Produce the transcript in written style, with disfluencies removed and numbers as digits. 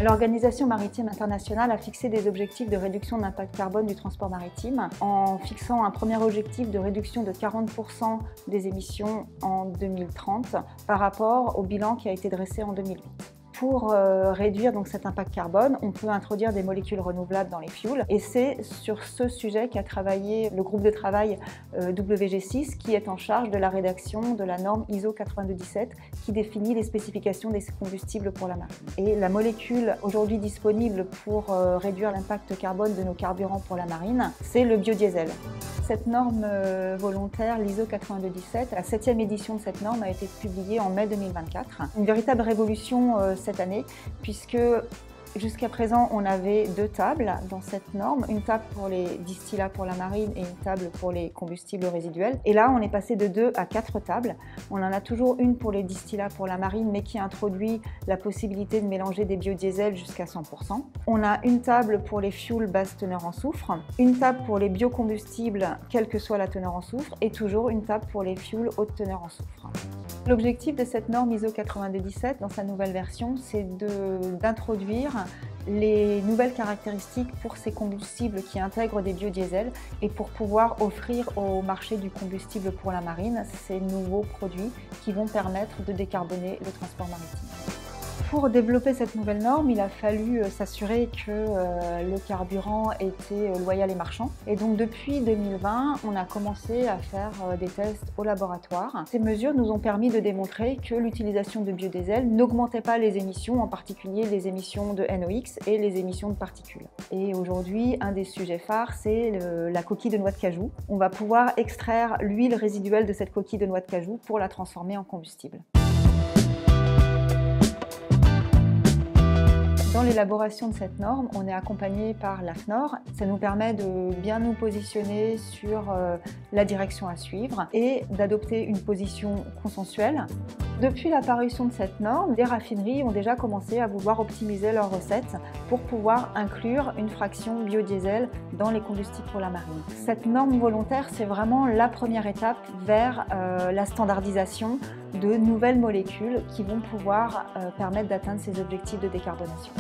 L'Organisation maritime internationale a fixé des objectifs de réduction de l'impact carbone du transport maritime en fixant un premier objectif de réduction de 40% des émissions en 2030 par rapport au bilan qui a été dressé en 2008. Pour réduire donc cet impact carbone, on peut introduire des molécules renouvelables dans les fuels et c'est sur ce sujet qu'a travaillé le groupe de travail WG6 qui est en charge de la rédaction de la norme ISO 9217 qui définit les spécifications des combustibles pour la marine. Et la molécule aujourd'hui disponible pour réduire l'impact carbone de nos carburants pour la marine, c'est le biodiesel. Cette norme volontaire, l'ISO 9217, la 7e édition de cette norme a été publiée en mai 2024. Une véritable révolution cette année, puisque jusqu'à présent, on avait 2 tables dans cette norme, une table pour les distillats pour la marine et une table pour les combustibles résiduels. Et là, on est passé de 2 à 4 tables. On en a toujours une pour les distillats pour la marine, mais qui introduit la possibilité de mélanger des biodiesels jusqu'à 100%. On a une table pour les fuels basse teneur en soufre, une table pour les biocombustibles, quelle que soit la teneur en soufre, et toujours une table pour les fuels haute teneur en soufre. L'objectif de cette norme ISO 9217 dans sa nouvelle version, c'est d'introduire les nouvelles caractéristiques pour ces combustibles qui intègrent des biodiesels et pour pouvoir offrir au marché du combustible pour la marine ces nouveaux produits qui vont permettre de décarboner le transport maritime. Pour développer cette nouvelle norme, il a fallu s'assurer que le carburant était loyal et marchand. Et donc depuis 2020, on a commencé à faire des tests au laboratoire. Ces mesures nous ont permis de démontrer que l'utilisation de biodiesel n'augmentait pas les émissions, en particulier les émissions de NOx et les émissions de particules. Et aujourd'hui, un des sujets phares, c'est la coquille de noix de cajou. On va pouvoir extraire l'huile résiduelle de cette coquille de noix de cajou pour la transformer en combustible. Dans l'élaboration de cette norme, on est accompagné par l'AFNOR. Ça nous permet de bien nous positionner sur la direction à suivre et d'adopter une position consensuelle. Depuis l'apparition de cette norme, des raffineries ont déjà commencé à vouloir optimiser leurs recettes pour pouvoir inclure une fraction biodiesel dans les combustibles pour la marine. Cette norme volontaire, c'est vraiment la première étape vers la standardisation de nouvelles molécules qui vont pouvoir permettre d'atteindre ces objectifs de décarbonation.